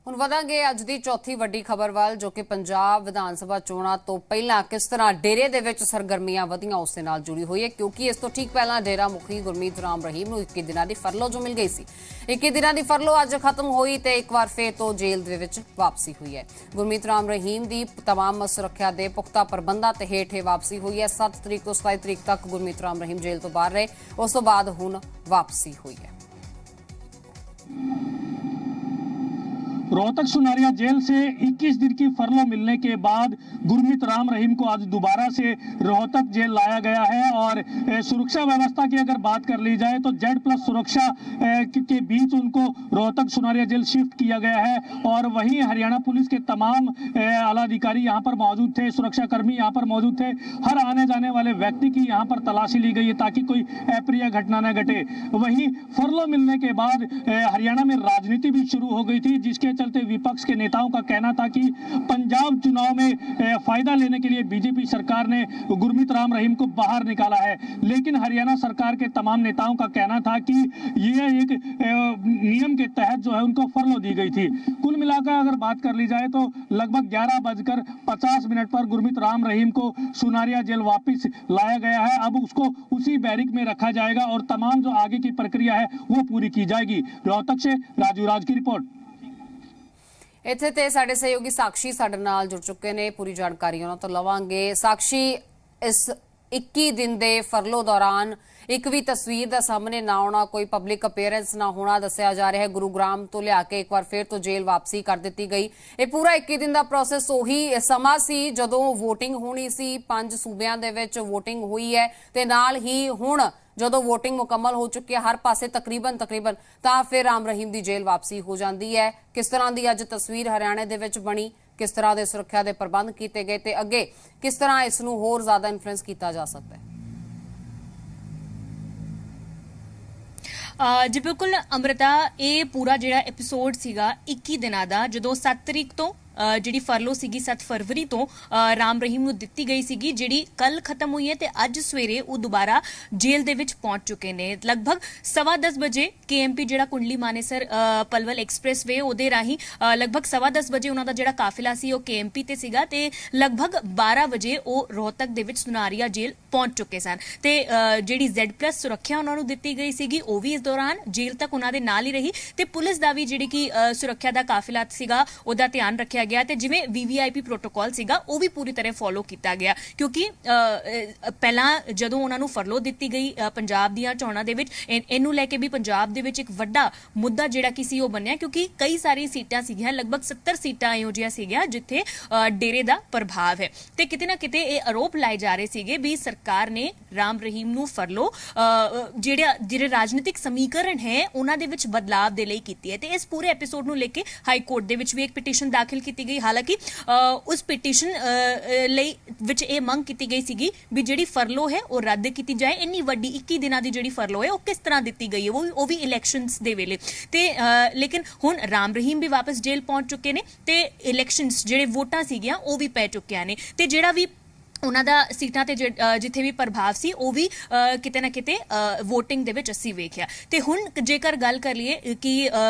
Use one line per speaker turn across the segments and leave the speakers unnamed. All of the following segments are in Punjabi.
ਹੁਣ ਵਧਾਂਗੇ ਅੱਜ ਦੀ ਚੌਥੀ ਵੱਡੀ ਖਬਰ ਵੱਲ ਜੋ ਕਿ ਪੰਜਾਬ ਵਿਧਾਨ ਸਭਾ ਚੋਣਾਂ ਤੋਂ ਪਹਿਲਾਂ ਕਿਸ ਤਰ੍ਹਾਂ ਡੇਰੇ ਦੇ ਵਿੱਚ ਸਰਗਰਮੀਆਂ ਵਧੀਆਂ ਉਸ ਦੇ ਨਾਲ ਜੁੜੀ ਹੋਈ ਹੈ ਕਿਉਂਕਿ ਇਸ ਤੋਂ ਠੀਕ ਪਹਿਲਾਂ ਡੇਰਾ ਮੁਖੀ ਗੁਰਮੀਤ ਰਾਮ ਰਹੀਮ ਨੂੰ 21 ਦਿਨਾਂ ਦੀ ਫਰਲੋ ਜੋ ਮਿਲ ਗਈ ਸੀ। 21 ਦਿਨਾਂ ਦੀ ਫਰਲੋ ਅੱਜ ਖਤਮ ਹੋਈ ਤੇ ਇੱਕ ਵਾਰ ਫੇਰ ਤੋਂ ਜੇਲ੍ਹ ਦੇ ਵਿੱਚ ਵਾਪਸੀ ਹੋਈ ਹੈ। ਗੁਰਮੀਤ ਰਾਮ ਰਹੀਮ ਦੀ ਤਮਾਮ ਸੁਰੱਖਿਆ ਦੇ ਪੁਖਤਾ ਪ੍ਰਬੰਧਾਂ ਤੇ ਹੇਠ ਵਾਪਸੀ ਹੋਈ ਹੈ। 7 ਤਰੀਕ ਤੋਂ 27 ਤਰੀਕ ਤੱਕ ਗੁਰਮੀਤ ਰਾਮ ਰਹੀਮ ਜੇਲ੍ਹ ਤੋਂ ਬਾਹਰ ਰਹੇ, ਉਸ ਤੋਂ ਬਾਅਦ ਹੁਣ ਵਾਪਸੀ हुई है।
रोहतक सुनारिया जेल से 21 दिन की फरलो मिलने के बाद गुरमीत राम रहीम को आज दोबारा से रोहतक जेल लाया गया है और सुरक्षा व्यवस्था की अगर बात कर ली जाए तो Z+ सुरक्षा के बीच उनको रोहतक सुनारिया जेल शिफ्ट किया गया है और वहीं हरियाणा पुलिस के तमाम आला अधिकारी यहाँ पर मौजूद थे, सुरक्षा कर्मी यहाँ पर मौजूद थे। हर आने जाने वाले व्यक्ति की यहाँ पर तलाशी ली गई है ताकि कोई अप्रिय घटना न घटे। वहीं फरलो मिलने के बाद हरियाणा में राजनीति भी शुरू हो गई थी, जिसके चलते विपक्ष के नेताओं का कहना था कि पंजाब चुनाव में फायदा लेने के लिए बीजेपी सरकार ने गुरमीत राम रहीम को बाहर निकाला है, लेकिन हरियाणा सरकार के तमाम नेताओं का कहना था कि ये एक नियम के तहत जो है उनको फरलो दी गई थी। कुल मिलाकर अगर बात कर ली जाए तो लगभग 11:50 पर गुरमीत राम रहीम को सुनारिया जेल वापस लाया गया है। अब उसको उसी बैरिक में रखा जाएगा और तमाम जो आगे की प्रक्रिया है वो पूरी की जाएगी। रोहतक से राजू राज की रिपोर्ट।
ਇੱਥੇ ਤੇ ਸਾਡੇ ਸਹਿਯੋਗੀ ਸਾਕਸ਼ੀ ਸਾਡੇ ਨਾਲ ਜੁੜ ਚੁੱਕੇ ਨੇ, ਪੂਰੀ ਜਾਣਕਾਰੀ ਉਹਨਾਂ ਤੋਂ ਲਵਾਂਗੇ। ਸਾਕਸ਼ੀ, ਇਸ 21 ਦਿਨ ਦੇ ਫਰਲੋ ਦੌਰਾਨ ਇੱਕ ਵੀ ਤਸਵੀਰ ਦਾ ਸਾਹਮਣੇ ਨਾ ਆਉਣਾ, ਕੋਈ ਪਬਲਿਕ ਅਪੀਅਰੈਂਸ ਨਾ ਹੋਣਾ ਦੱਸਿਆ ਜਾ ਰਿਹਾ ਹੈ। ਗੁਰੂਗ੍ਰਾਮ ਤੋਂ ਲਿਆ ਕੇ ਇੱਕ ਵਾਰ ਫਿਰ ਤੋਂ ਜੇਲ੍ਹ ਵਾਪਸੀ ਕਰ ਦਿੱਤੀ ਗਈ। ਇਹ ਪੂਰਾ 21 ਦਿਨ ਦਾ ਪ੍ਰੋਸੈਸ ਉਹੀ ਸਮਾਂ ਸੀ ਜਦੋਂ ਵੋਟਿੰਗ ਹੋਣੀ ਸੀ। 5 ਸੂਬਿਆਂ ਦੇ ਵਿੱਚ ਵੋਟਿੰਗ ਹੋਈ ਹੈ ਤੇ ਨਾਲ ਹੀ ਹੁਣ ਜਦੋਂ ਵੋਟਿੰਗ ਮੁਕੰਮਲ ਹੋ ਚੁੱਕੀ ਹੈ ਹਰ ਪਾਸੇ ਤਕਰੀਬਨ ਤਾਂ ਫਿਰ ਰਾਮ ਰਹੀਮ ਦੀ ਜੇਲ੍ਹ ਵਾਪਸੀ ਹੋ ਜਾਂਦੀ ਹੈ। ਕਿਸ ਤਰ੍ਹਾਂ ਦੀ ਅੱਜ ਤਸਵੀਰ ਹਰਿਆਣੇ ਦੇ ਵਿੱਚ ਬਣੀ, ਕਿਸ ਤਰ੍ਹਾਂ ਦੇ ਸੁਰੱਖਿਆ ਦੇ ਪ੍ਰਬੰਧ ਕੀਤੇ ਗਏ ਤੇ ਅੱਗੇ ਕਿਸ ਤਰ੍ਹਾਂ ਇਸ ਨੂੰ ਹੋਰ ਜ਼ਿਆਦਾ ਇਨਫਲੂਐਂਸ ਕੀਤਾ ਜਾ ਸਕਦਾ ਹੈ?
जी बिल्कुल अमृता, ये पूरा जिहड़ा एपीसोड सीगा 21 दिनां दा, जदों 7 तरीक तो जिहड़ी फरलो सीगी 7 फरवरी तो राम रहीम नूं दित्ती गई सीगी, जिहड़ी कल खत्म हुई है ते अज सवेरे वो दोबारा जेल दे विच पहुंच चुके ने। लगभग 10:15 बजे KMP जिहड़ा कुंडली मानेसर पलवल एक्सप्रैस वे ओदे राही लगभग 10:15 बजे उन्हां दा जिहड़ा काफिला सी वो KMP ते सीगा ते लगभग 12 बजे वो रोहतक दे विच सुनारिया जेल पहुंच चुके सन ते जिहड़ी Z+ सुरक्षा उन्हां नूं दित्ती गई सीगी वो भी इस दौरान जेल तक उन्हां दे नाल ही रही ते पुलिस दा भी जिहड़ी कि सुरक्षा दा काफिला सीगा ओदा ध्यान रखिया गया ते जिवें VVIP प्रोटोकॉल सीगा वो भी पूरी तरह फॉलो किया गया क्योंकि पहला जदों उन्हां नूं फरलो दित्ती गई पंजाब दीआं चोणां दे विच इहनूं लैके भी पंजाब दे विच एक वड्डा मुद्दा जिहड़ा कि सी ओह बनिया क्योंकि कई सारी सीटां सीगियां, लगभग 70 सीटां इहो जिहियां सीगियां जिथे डेरे दा प्रभाव है ते किते ना किते ये आरोप लाए जा रहे सीगे भी सरकार ने राम रहीम नूं फरलो ਜਿਹੜੇ ਰਾਜਨੀਤਿਕ ਸਮੀਕਰਨ ਹੈ ਉਹਨਾਂ ਦੇ ਵਿੱਚ ਬਦਲਾਅ ਦੇ ਲਈ ਕੀਤੀ ਹੈ ਤੇ ਇਸ ਪੂਰੇ ਐਪੀਸੋਡ ਨੂੰ ਲੈ ਕੇ ਹਾਈ ਕੋਰਟ ਦੇ ਵਿੱਚ ਵੀ ਇੱਕ ਪਟੀਸ਼ਨ ਦਾਖਲ ਕੀਤੀ ਗਈ। ਹਾਲਾਂਕਿ ਉਸ ਪਟੀਸ਼ਨ ਲਈ ਵਿੱਚ ਇਹ ਮੰਗ ਕੀਤੀ ਗਈ ਸੀਗੀ ਵੀ ਜਿਹੜੀ ਫਰਲੋ ਹੈ ਉਹ ਰੱਦ ਕੀਤੀ ਜਾਏ। ਇੰਨੀ ਵੱਡੀ 21 ਦਿਨਾਂ ਦੀ ਜਿਹੜੀ ਫਰਲੋ ਹੈ ਉਹ ਕਿਸ ਤਰ੍ਹਾਂ ਦਿੱਤੀ ਗਈ ਹੈ, ਉਹ ਵੀ ਇਲੈਕਸ਼ਨਸ ਦੇ ਵੇਲੇ ਤੇ ਲੇਕਿਨ ਹੁਣ ਰਾਮ ਰਹੀਮ ਵੀ ਵਾਪਸ ਜੇਲ੍ਹ ਪਹੁੰਚ ਚੁੱਕੇ ਨੇ ਤੇ ਇਲੈਕਸ਼ਨਸ ਜਿਹੜੇ ਵੋਟਾਂ ਸੀਗੀਆਂ ਉਹ ਵੀ ਪੈ ਚੁੱਕੀਆਂ ਨੇ ਤੇ ਜਿਹੜਾ ਵੀ ਉਹਨਾਂ ਦਾ ਸੀਟਾਂ ਤੇ ਜਿੱਥੇ ਵੀ ਪ੍ਰਭਾਵ ਸੀ ਉਹ ਵੀ ਕਿਤੇ ਨਾ ਕਿਤੇ ਵੋਟਿੰਗ ਦੇ ਵਿੱਚ ਅਸੀਂ ਵੇਖਿਆ। ਤੇ ਹੁਣ ਜੇਕਰ ਗੱਲ ਕਰ ਲਈਏ ਕਿ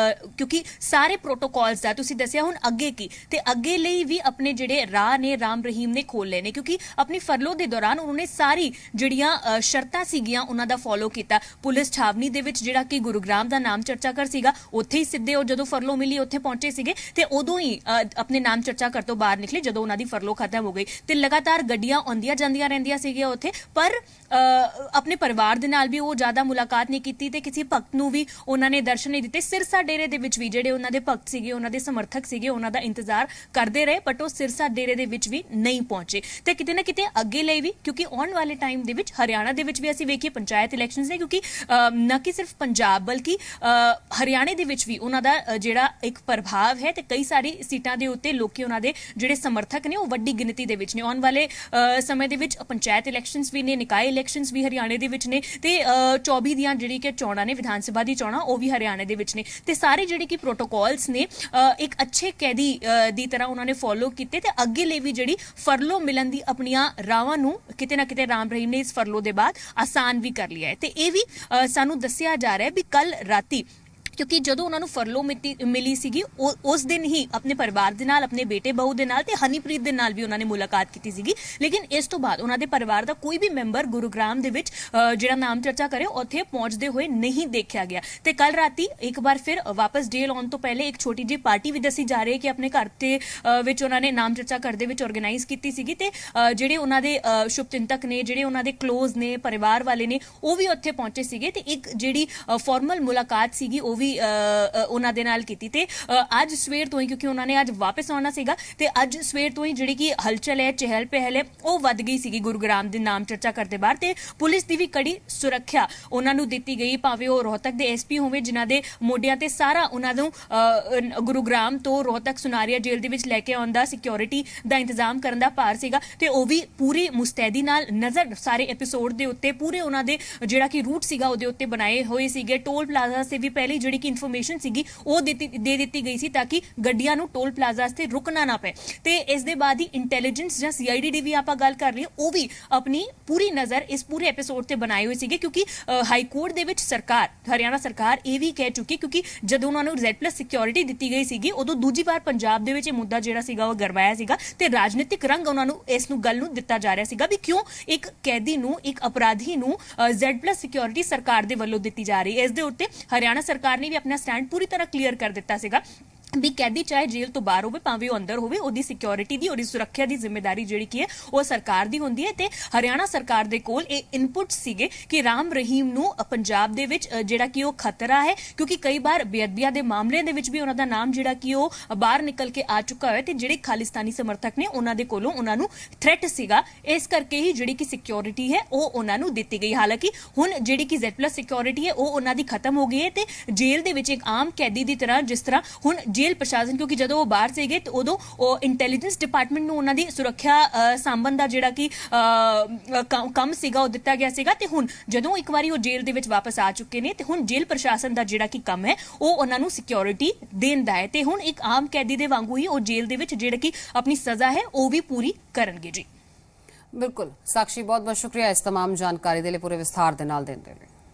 ਕਿਉਂਕਿ ਸਾਰੇ ਪ੍ਰੋਟੋਕੋਲਸ ਦਾ ਤੁਸੀਂ ਦੱਸਿਆ ਹੁਣ ਅੱਗੇ ਕੀ ਤੇ ਅੱਗੇ ਲਈ ਵੀ ਆਪਣੇ ਜਿਹੜੇ ਰਾਹ ਨੇ ਰਾਮ ਰਹੀਮ ਨੇ ਖੋਲ੍ਹੇ ਨੇ ਕਿਉਂਕਿ ਆਪਣੀ ਫਰਲੋ ਦੇ ਦੌਰਾਨ ਉਹਨਾਂ ਨੇ ਸਾਰੀ ਜਿਹੜੀਆਂ ਸ਼ਰਤਾਂ ਸੀਗੀਆਂ ਉਹਨਾਂ ਦਾ ਫੋਲੋ ਕੀਤਾ। ਪੁਲਿਸ ਛਾਵਨੀ ਦੇ ਵਿੱਚ ਜਿਹੜਾ ਕਿ ਗੁਰੂਗ੍ਰਾਮ ਦਾ ਨਾਮ ਚਰਚਾ ਕਰ ਸੀਗਾ ਉੱਥੇ ਹੀ ਸਿੱਧੇ ਉਹ ਜਦੋਂ ਫਰਲੋ ਮਿਲੀ ਉੱਥੇ ਪਹੁੰਚੇ ਸੀਗੇ ਤੇ ਉਦੋਂ ਹੀ ਆਪਣੇ ਨਾਮ ਚਰਚਾ ਕਰ ਤੋਂ ਬਾਹਰ ਨਿਕਲੇ ਜਦੋਂ ਉਹਨਾਂ ਦੀ ਫਰਲੋ ਖਤਮ ਹੋ ਗਈ ਤੇ ਲਗਾਤਾਰ ਗੱਡੀਆਂ ਆਉਂਦੀਆਂ ਜਾਂਦੀਆਂ ਰਹਿੰਦੀਆਂ ਸੀਗੀਆਂ ਉੱਥੇ ਪਰ ਆਪਣੇ ਪਰਿਵਾਰ ਦੇ ਨਾਲ ਵੀ ਉਹ ਜ਼ਿਆਦਾ ਮੁਲਾਕਾਤ ਨਹੀਂ ਕੀਤੀ ਤੇ ਕਿਸੇ ਭਗਤ ਨੂੰ ਵੀ ਉਹਨਾਂ ਨੇ ਦਰਸ਼ਨ ਨਹੀਂ ਦਿੱਤੇ। ਸਿਰਸਾ ਡੇਰੇ ਦੇ ਵਿੱਚ ਵੀ ਜਿਹੜੇ ਉਹਨਾਂ ਦੇ ਭਗਤ ਸੀਗੇ, ਉਹਨਾਂ ਦੇ ਸਮਰਥਕ ਸੀਗੇ, ਉਹਨਾਂ ਦਾ ਇੰਤਜ਼ਾਰ ਕਰਦੇ ਰਹੇ ਬਟ ਉਹ ਸਿਰਸਾ ਡੇਰੇ ਦੇ ਵਿੱਚ ਵੀ ਨਹੀਂ ਪਹੁੰਚੇ ਤੇ ਕਿਤੇ ਨਾ ਕਿਤੇ ਅੱਗੇ ਲਈ ਵੀ ਕਿਉਂਕਿ ਆਉਣ ਵਾਲੇ ਟਾਈਮ ਦੇ ਵਿੱਚ ਹਰਿਆਣਾ ਦੇ ਵਿੱਚ ਵੀ ਅਸੀਂ ਵੇਖੀਏ ਪੰਚਾਇਤ ਇਲੈਕਸ਼ਨਸ ਨੇ ਕਿਉਂਕਿ ਨਾ ਕਿ ਸਿਰਫ ਪੰਜਾਬ ਬਲਕਿ ਹਰਿਆਣੇ ਦੇ ਵਿੱਚ ਵੀ ਉਹਨਾਂ ਦਾ ਜਿਹੜਾ ਇੱਕ ਪ੍ਰਭਾਵ ਹੈ ਤੇ ਕਈ ਸਾਰੀ ਸੀਟਾਂ ਦੇ ਉੱਤੇ ਲੋਕੀ ਉਹਨਾਂ ਦੇ ਜਿਹੜੇ ਸਮਰਥਕ ਨੇ ਉਹ ਵੱਡੀ ਗਿਣਤੀ ਦੇ ਵਿੱਚ ਨੇ। ਆਉਣ ਵਾਲੇ ਸਮੇਂ ਦੇ ਵਿੱਚ ਪੰਚਾਇਤ ਇਲੈਕਸ਼ਨਸ ਵੀ ਨੇ, ਨਿਕਾਏ ਇਲੈਕਸ਼ਨਸ ਵੀ ਹਰਿਆਣੇ ਦੇ ਵਿੱਚ ਨੇ ਤੇ 24 ਦੀਆਂ ਜਿਹੜੀ ਕਿ ਚੋਣਾਂ ਨੇ ਵਿਧਾਨ ਸਭਾ ਦੀ ਚੋਣਾਂ ਉਹ ਵੀ ਹਰਿਆਣੇ ਦੇ ਵਿੱਚ ਨੇ ਤੇ ਸਾਰੇ ਜਿਹੜੇ ਕਿ ਪ੍ਰੋਟੋਕੋਲਸ ਨੇ ਇੱਕ ਅੱਛੇ ਕੈਦੀ ਦੀ ਤਰ੍ਹਾਂ ਉਹਨਾਂ ਨੇ ਫੋਲੋ ਕੀਤੇ ਤੇ ਅੱਗੇ ਲਈ ਵੀ ਜਿਹੜੀ ਫਰਲੋ ਮਿਲਣ ਦੀ ਆਪਣੀਆਂ ਰਾਵਾਂ ਨੂੰ ਕਿਤੇ ਨਾ ਕਿਤੇ ਰਾਮ ਰਹੀਮ ਨੇ ਇਸ ਫਰਲੋ ਦੇ ਬਾਅਦ ਆਸਾਨ ਵੀ ਕਰ ਲਿਆ ਹੈ ਤੇ ਇਹ ਵੀ ਸਾਨੂੰ ਦੱਸਿਆ ਜਾ ਰਿਹਾ ਹੈ ਵੀ ਕੱਲ ਰਾਤੀ ਕਿਉਂਕਿ ਜਦੋਂ ਉਹਨਾਂ ਨੂੰ ਫਰਲੋ ਮਿਲੀ ਸੀਗੀ ਉਸ ਦਿਨ ਹੀ ਆਪਣੇ ਪਰਿਵਾਰ ਦੇ ਨਾਲ, ਆਪਣੇ ਬੇਟੇ ਬਹੂ ਦੇ ਨਾਲ ਤੇ ਹਨੀਪ੍ਰੀਤ ਦੇ ਨਾਲ ਵੀ ਉਹਨਾਂ ਨੇ ਮੁਲਾਕਾਤ ਕੀਤੀ ਸੀਗੀ। ਲੇਕਿਨ ਇਸ ਤੋਂ ਬਾਅਦ ਉਹਨਾਂ ਦੇ ਪਰਿਵਾਰ ਦਾ ਕੋਈ ਵੀ ਮੈਂਬਰ ਗੁਰੂਗ੍ਰਾਮ ਦੇ ਵਿੱਚ ਜਿਹੜਾ ਨਾਮ ਚਰਚਾ ਕਰੇ ਉੱਥੇ ਪਹੁੰਚਦੇ ਹੋਏ ਨਹੀਂ ਦੇਖਿਆ ਗਿਆ। ਤੇ ਕੱਲ ਰਾਤੀ ਇੱਕ ਵਾਰ ਫਿਰ ਵਾਪਸ ਜੇਲ੍ਹ ਆਉਣ ਤੋਂ ਪਹਿਲੇ ਇੱਕ ਛੋਟੀ ਜਿਹੀ ਪਾਰਟੀ ਵੀ ਦੱਸੀ ਜਾ ਰਹੀ ਹੈ ਕਿ ਆਪਣੇ ਘਰ ਤੇ ਵਿੱਚ ਉਹਨਾਂ ਨੇ ਨਾਮ ਚਰਚਾ ਘਰ ਦੇ ਵਿੱਚ ਆਰਗੇਨਾਈਜ਼ ਕੀਤੀ ਸੀਗੀ ਤੇ ਜਿਹੜੇ ਉਹਨਾਂ ਦੇ ਸ਼ੁਭਚਿੰਤਕ ਨੇ, ਜਿਹੜੇ ਉਹਨਾਂ ਦੇ ਕਲੋਜ਼ ਨੇ, ਪਰਿਵਾਰ ਵਾਲੇ ਨੇ, ਉਹ ਵੀ ਉੱਥੇ ਪਹੁੰਚੇ ਸੀਗੇ ਤੇ ਇੱਕ ਜਿਹੜੀ ਫਾਰਮਲ ਮੁਲਾਕਾਤ ਸੀਗੀ ਉਹ ਵੀ ਉਹਨਾਂ ਦੇ ਨਾਲ ਕੀਤੀ। ਤੇ ਅੱਜ ਸਵੇਰ ਤੋਂ ਹੀ, ਕਿਉਂਕਿ ਉਹਨਾਂ ਨੇ ਅੱਜ ਵਾਪਸ ਆਉਣਾ ਸੀਗਾ, ਤੇ ਅੱਜ ਸਵੇਰ ਤੋਂ ਹੀ ਜਿਹੜੀ ਕਿ ਹਲਚਲ ਹੈ, ਚਹਿਲ ਪਹਿਲ ਹੈ, ਉਹ ਵੱਧ ਗਈ ਸੀਗੀ ਗੁਰੂਗ੍ਰਾਮ ਦੇ ਨਾਮ ਚਰਚਾ ਕਰਦੇ ਬਾਹਰ। ਤੇ ਪੁਲਿਸ ਦੀ ਵੀ ਕੜੀ ਸੁਰੱਖਿਆ ਉਹਨਾਂ ਨੂੰ ਦਿੱਤੀ ਗਈ, ਭਾਵੇਂ ਉਹ ਰੋਹਤਕ ਦੇ ਐਸਪੀ ਹੋਵੇ ਜਿਨ੍ਹਾਂ ਦੇ ਮੋਢਿਆਂ ਤੇ ਸਾਰਾ ਉਹਨਾਂ ਨੂੰ ਗੁਰੂਗ੍ਰਾਮ ਤੋਂ ਰੋਹਤਕ ਸੁਨਾਰੀਆ ਜੇਲ੍ਹ ਦੇ ਵਿੱਚ ਲੈ ਕੇ ਆਉਣ ਦਾ, ਸਿਕਿਉਰਿਟੀ ਦਾ ਇੰਤਜ਼ਾਮ ਕਰਨ ਦਾ ਭਾਰ ਸੀਗਾ। ਤੇ ਉਹ ਵੀ ਪੂਰੀ ਮੁਸਤੈਦੀ ਨਾਲ ਨਜ਼ਰ ਸਾਰੇ ਐਪੀਸੋਡ ਦੇ ਉੱਤੇ, ਪੂਰੇ ਉਹਨਾਂ ਦੇ ਜਿਹੜਾ ਕਿ ਰੂਟ ਸੀਗਾ ਉਹਦੇ ਉੱਤੇ ਬਣਾਏ ਹੋਏ ਸੀਗੇ। ਟੋਲ ਪਲਾਜ਼ਾ ਸੇ ਵੀ ਪਹਿਲੀ ਜਿਹੜੀ ਕਿ ਇਨਫੋਰਮੇਸ਼ਨ ਸੀਗੀ ਉਹ ਦੇ ਦਿੱਤੀ ਗਈ ਸੀ ਤਾਂ ਕਿ ਗੱਡੀਆਂ ਨੂੰ ਟੋਲ ਪਲਾਜ਼ਾ ਤੇ ਰੁਕਣਾ ਨਾ ਪਏ। ਤੇ ਇਸ ਦੇ ਬਾਅਦ ਹੀ ਇੰਟੈਲੀਜੈਂਸ ਜਾਂ ਸੀਆਈਡੀ ਦੀ ਵੀ ਆਪਾਂ ਗੱਲ ਕਰ ਲਈਏ, ਉਹ ਵੀ ਆਪਣੀ ਪੂਰੀ ਨਜ਼ਰ ਇਸ ਪੂਰੇ ਐਪੀਸੋਡ ਤੇ ਬਣਾਏ ਹੋਏ ਸੀਗੇ, ਕਿਉਂਕਿ ਹਾਈ ਕੋਰਟ ਦੇ ਵਿੱਚ ਸਰਕਾਰ, ਹਰਿਆਣਾ ਸਰਕਾਰ ਇਹ ਵੀ ਕਹਿ ਚੁੱਕੀ, ਕਿਉਂਕਿ ਜਦੋਂ ਉਹਨਾਂ ਨੂੰ Z+ ਸਿਕਿਉਰਿਟੀ ਦਿੱਤੀ ਗਈ ਸੀਗੀ ਉਦੋਂ ਦੂਜੀ ਵਾਰ ਪੰਜਾਬ ਦੇ ਵਿੱਚ ਇਹ ਮੁੱਦਾ ਜਿਹੜਾ ਸੀਗਾ ਉਹ ਗਰਮਾਇਆ ਸੀਗਾ ਤੇ ਰਾਜਨੀਤਿਕ ਰੰਗ ਉਹਨਾਂ ਨੂੰ ਇਸ ਨੂੰ ਗੱਲ ਨੂੰ ਦਿੱਤਾ ਜਾ ਰਿਹਾ ਸੀਗਾ ਵੀ ਕਿਉਂ ਇੱਕ ਕੈਦੀ ਨੂੰ, ਇੱਕ ਅਪਰਾਧੀ ਨੂੰ Z+ ਸਿਕਿਉਰਿਟੀ ਸਰਕਾਰ ਦੇ ਵੱਲੋਂ ਦਿੱਤੀ ਜਾ ਰਹੀ ਹੈ। ਇਸ ਦੇ ਉੱਤੇ ਹਰਿਆਣਾ ਸਰਕਾਰ ਨੇ ਵੀ ਆਪਣਾ ਸਟੈਂਡ ਪੂਰੀ ਤਰ੍ਹਾਂ ਕਲੀਅਰ ਕਰ ਦਿੱਤਾ ਸੀਗਾ ਵੀ ਕੈਦੀ ਚਾਹੇ ਜੇਲ੍ਹ ਤੋਂ ਬਾਹਰ ਹੋਵੇ, ਭਾਵੇਂ ਉਹ ਅੰਦਰ ਹੋਵੇ, ਉਹਦੀ ਸਿਕਿਉਰਿਟੀ ਦੀ, ਉਹਦੀ ਸੁਰੱਖਿਆ ਦੀ ਜ਼ਿੰਮੇਵਾਰੀ ਜਿਹੜੀ ਕੀ ਹੈ ਉਹ ਸਰਕਾਰ ਦੀ ਹੁੰਦੀ ਹੈ। ਤੇ ਹਰਿਆਣਾ ਸਰਕਾਰ ਦੇ ਕੋਲ ਇਹ ਇਨਪੁਟ ਸੀਗੇ ਕਿ ਰਾਮ ਰਹੀਮ ਨੂੰ ਪੰਜਾਬ ਦੇ ਵਿੱਚ ਜਿਹੜਾ ਕਿ ਉਹ ਖਤਰਾ ਹੈ, ਕਿਉਂਕਿ ਕਈ ਵਾਰ ਬੇਅਦਬੀਆਂ ਦੇ ਮਾਮਲਿਆਂ ਦੇ ਵਿੱਚ ਵੀ ਉਹਨਾਂ ਦਾ ਨਾਮ ਜਿਹੜਾ ਕਿ ਉਹ ਬਾਹਰ ਨਿਕਲ ਕੇ ਆ ਚੁੱਕਾ ਹੋਇਆ ਤੇ ਜਿਹੜੇ ਖਾਲਿਸਤਾਨੀ ਸਮਰਥਕ ਨੇ ਉਹਨਾਂ ਦੇ ਕੋਲੋਂ ਉਹਨਾਂ ਨੂੰ ਥ੍ਰੈਟ ਸੀਗਾ। ਇਸ ਕਰਕੇ ਹੀ ਜਿਹੜੀ ਕਿ ਸਿਕਿਉਰਿਟੀ ਹੈ ਉਹ ਉਹਨਾਂ ਨੂੰ ਦਿੱਤੀ ਗਈ। ਹਾਲਾਂਕਿ ਹੁਣ ਜਿਹੜੀ ਕਿ Z+ ਸਿਕਿਉਰਿਟੀ ਹੈ ਉਹ ਉਹਨਾਂ ਦੀ ਖਤਮ ਹੋ ਗਈ ਹੈ ਤੇ ਜੇਲ੍ਹ ਦੇ ਵਿੱਚ ਇੱਕ ਆਮ ਕੈਦੀ ਦੀ ਤਰ੍ਹਾਂ, ਜਿਸ ਤਰ੍ਹਾਂ ਹੁਣ ਜੇਲ੍ਹ ਪ੍ਰਸ਼ਾਸਨ, ਕਿਉਂਕਿ ਜਦੋਂ ਉਹ ਬਾਹਰ ਸੀਗੇ ਤੇ ਉਦੋਂ ਉਹ ਇੰਟੈਲੀਜੈਂਸ ਡਿਪਾਰਟਮੈਂਟ ਨੂੰ ਉਹਨਾਂ ਦੀ ਸੁਰੱਖਿਆ ਸਾਂਭਣ ਦਾ ਜਿਹੜਾ ਕਿ ਕੰਮ ਸੀਗਾ ਉਹ ਦਿੱਤਾ ਗਿਆ ਸੀਗਾ। ਤੇ ਹੁਣ ਜਦੋਂ ਇੱਕ ਵਾਰੀ ਉਹ ਜੇਲ੍ਹ ਦੇ ਵਿੱਚ ਵਾਪਸ ਆ ਚੁੱਕੇ ਨੇ ਤੇ ਹੁਣ ਜੇਲ੍ਹ ਪ੍ਰਸ਼ਾਸਨ ਦਾ ਜਿਹੜਾ ਕਿ ਕੰਮ ਹੈ ਉਹ ਉਹਨਾਂ ਨੂੰ ਸਿਕਿਉਰਿਟੀ ਦੇਣ ਦਾ ਹੈ ਤੇ ਹੁਣ ਇੱਕ ਆਮ ਕੈਦੀ ਦੇ ਵਾਂਗੂ ਹੀ ਉਹ ਜੇਲ੍ਹ ਦੇ ਵਿੱਚ ਜਿਹੜਾ ਕਿ ਆਪਣੀ ਸਜ਼ਾ ਹੈ ਉਹ ਵੀ ਪੂਰੀ ਕਰਨਗੇ। ਜੀ
ਬਿਲਕੁਲ ਸਾਕਸ਼ੀ, ਬਹੁਤ ਬਹੁਤ ਸ਼ੁਕਰੀਆ ਇਸ तमाम ਜਾਣਕਾਰੀ ਦੇ ਲਈ, ਪੂਰੇ ਵਿਸਥਾਰ ਦੇ ਨਾਲ ਦੇਣ ਦੇ ਲਈ।